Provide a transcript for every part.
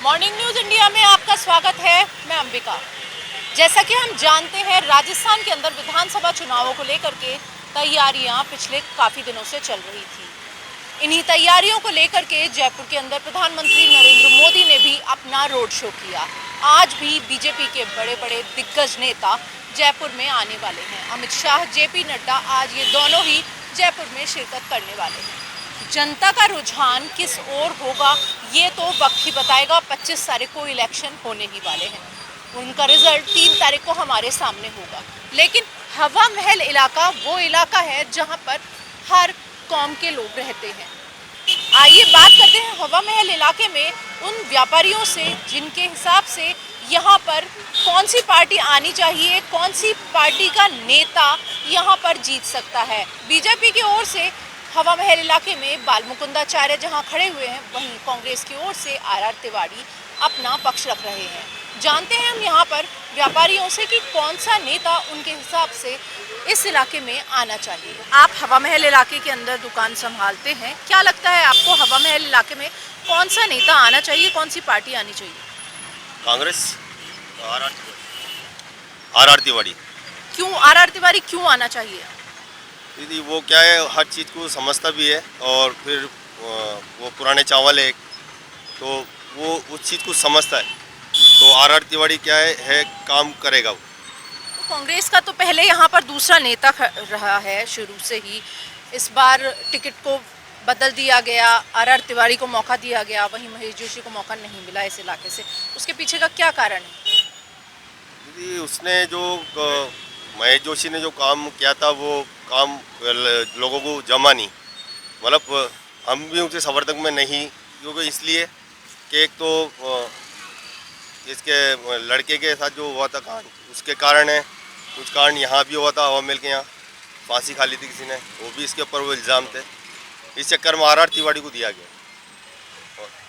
Morning news India में आपका स्वागत है। मैं अंबिका। जैसा कि हम जानते हैं, राजस्थान के अंदर विधानसभा चुनावों को लेकर के तैयारियां पिछले काफ़ी दिनों से चल रही थी। इन्हीं तैयारियों को लेकर के जयपुर के अंदर प्रधानमंत्री नरेंद्र मोदी ने भी अपना रोड शो किया। आज भी बीजेपी के बड़े बड़े दिग्गज नेता जयपुर में आने वाले हैं। अमित शाह, जेपी नड्डा, आज ये दोनों ही जयपुर में शिरकत करने वाले हैं। जनता का रुझान किस ओर होगा ये तो वक्त ही बताएगा। 25 तारीख को इलेक्शन होने ही वाले हैं। उनका रिजल्ट 3 तारीख को हमारे सामने होगा। लेकिन हवा महल इलाका वो इलाका है जहां पर हर कौम के लोग रहते हैं। आइए बात करते हैं हवा महल इलाके में उन व्यापारियों से जिनके हिसाब से यहाँ पर कौन सी पार्टी आनी चाहिए, कौन सी पार्टी का नेता यहाँ पर जीत सकता है। बीजेपी की ओर से हवा महल इलाके में बालमुकुंदाचार्य जहां खड़े हुए हैं, वहीं कांग्रेस की ओर से आर तिवारी अपना पक्ष रख रहे हैं। जानते हैं हम यहां पर व्यापारियों से कि कौन सा नेता उनके हिसाब से इस इलाके में आना चाहिए। आप हवा महल इलाके के अंदर दुकान संभालते हैं, क्या लगता है आपको हवा महल इलाके में कौन सा नेता आना चाहिए, कौन सी पार्टी आनी चाहिए? कांग्रेस। आर तिवारी। क्यों आर तिवारी क्यों आना चाहिए? दीदी वो क्या है, हर चीज़ को समझता भी है और फिर वो पुराने चावल है तो वो उस चीज़ को समझता है। तो आर तिवारी क्या है काम करेगा वो। तो कांग्रेस का तो पहले यहाँ पर दूसरा नेता रहा है शुरू से ही। इस बार टिकट को बदल दिया गया, आर तिवारी को मौका दिया गया, वहीं महेश जोशी को मौका नहीं मिला इस इलाके से। उसके पीछे का क्या कारण है? दीदी उसने जो महेश जोशी ने जो काम किया था वो काम लोगों को जमा नहीं, मतलब हम भी उनके समर्थक में नहीं, क्योंकि इसलिए कि एक तो इसके लड़के के साथ जो हुआ था कांड, उसके कारण है। कुछ कारण यहाँ भी हुआ था, हवा महल के यहाँ फांसी खा ली थी किसी ने, वो भी इसके ऊपर वो इल्ज़ाम थे। इस चक्कर में आर तिवारी को दिया गया।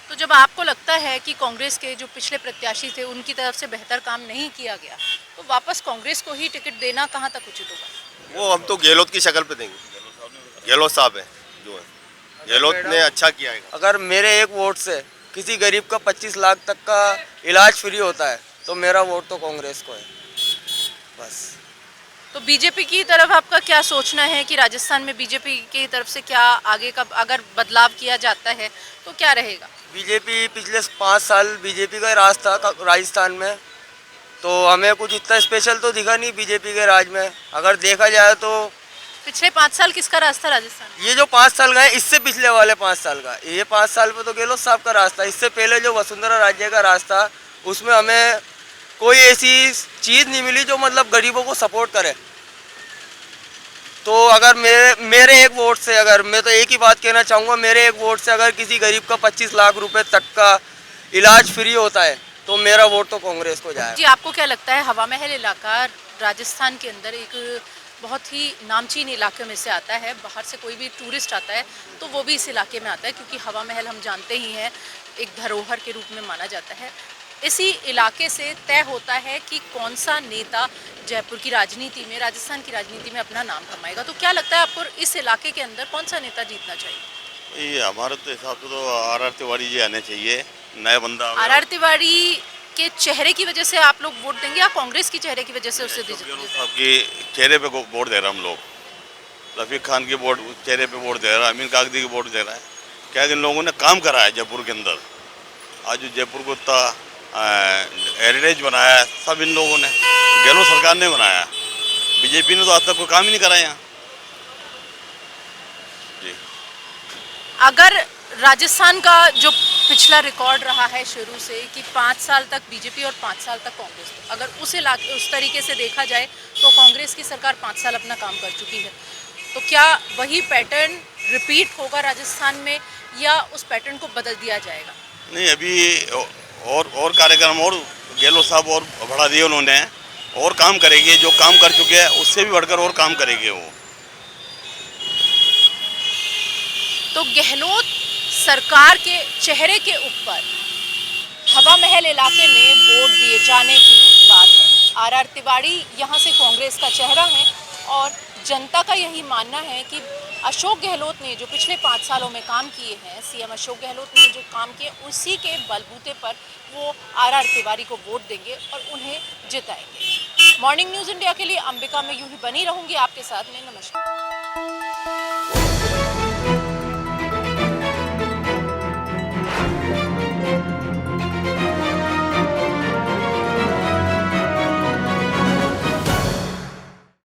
तो जब आपको लगता है कि कांग्रेस के जो पिछले प्रत्याशी थे उनकी तरफ से बेहतर काम नहीं किया गया, तो वापस कांग्रेस को ही टिकट देना कहाँ तक उचित होगा? वो हम तो गहलोत की शक्ल पे देंगे। गहलोत साहब है जो है, गहलोत ने अच्छा किया है। अगर मेरे एक वोट से किसी गरीब का 25 लाख तक का इलाज फ्री होता है तो मेरा वोट तो कांग्रेस को है बस। तो बीजेपी की तरफ आपका क्या सोचना है कि राजस्थान में बीजेपी की तरफ से क्या आगे का अगर बदलाव किया जाता है तो क्या रहेगा? बीजेपी पिछले 5 साल बीजेपी का राज था राजस्थान में, तो हमें कुछ इतना स्पेशल तो दिखा नहीं बीजेपी के राज में। अगर देखा जाए तो पिछले 5 साल किसका राज था राजस्थान? ये जो 5 साल गए, इससे पिछले वाले 5 साल का, ये 5 साल में तो गहलोत साहब का राज था। इससे पहले जो वसुंधरा राज्य का राज था उसमें हमें कोई ऐसी चीज़ नहीं मिली जो मतलब गरीबों को सपोर्ट करे। तो अगर मेरे एक वोट से, अगर मैं तो एक ही बात कहना चाहूँगा, मेरे एक वोट से अगर किसी गरीब का 25 लाख रुपए तक का इलाज फ्री होता है तो मेरा वोट तो कांग्रेस को जाए। जी, आपको क्या लगता है हवा महल इलाका राजस्थान के अंदर एक बहुत ही नामचीन इलाके में से आता है? बाहर से कोई भी टूरिस्ट आता है तो वो भी इस इलाके में आता है, क्योंकि हवा महल हम जानते ही हैं एक धरोहर के रूप में माना जाता है। इसी इलाके से तय होता है कि कौन सा नेता जयपुर की राजनीति में, राजस्थान की राजनीति में अपना नाम कमाएगा। तो क्या लगता है आपको इस इलाके के अंदर कौन सा नेता जीतना चाहिए? ये हमारे तो हिसाब से तो आर तिवारी जी आने चाहिए, नया बंदा। आर तिवारी के चेहरे की वजह से आप लोग वोट देंगे या कांग्रेस की चेहरे की वजह से उससे दीजिए? आपके चेहरे पे वोट दे रहे हम लोग। रफीक खान के वोट चेहरे पे वोट दे रहा है, अमीन कागदी के वोट दे रहा है। क्या इन लोगों ने काम करा है जयपुर के अंदर। आज जो जयपुर को इतना हेरिटेज बनाया है सब इन लोगों ने, गहलोत सरकार ने बनाया। बीजेपी ने तो आज तक कोई काम ही नहीं करा यहाँ। जी, अगर राजस्थान का जो पिछला रिकॉर्ड रहा है शुरू से कि 5 साल तक बीजेपी और 5 साल तक कांग्रेस, अगर उस तरीके से देखा जाए तो कांग्रेस की सरकार 5 साल अपना काम कर चुकी है, तो क्या वही पैटर्न रिपीट होगा राजस्थान में या उस पैटर्न को बदल दिया जाएगा? नहीं, अभी और कार्यक्रम और गहलोत साहब और बढ़ा दिए उन्होंने, और काम करेंगे। जो काम कर चुके हैं उससे भी बढ़कर और काम करेंगे वो। तो गहलोत सरकार के चेहरे के ऊपर हवा महल इलाके में वोट दिए जाने की बात है। आर तिवारी यहाँ से कांग्रेस का चेहरा है और जनता का यही मानना है कि अशोक गहलोत ने जो पिछले 5 सालों में काम किए हैं, सीएम अशोक गहलोत ने जो काम किए, उसी के बलबूते पर वो आर तिवारी को वोट देंगे और उन्हें जिताएंगे। मॉर्निंग न्यूज़ इंडिया के लिए अंबिका में यूं ही बनी रहूंगी आपके साथ में। नमस्कार।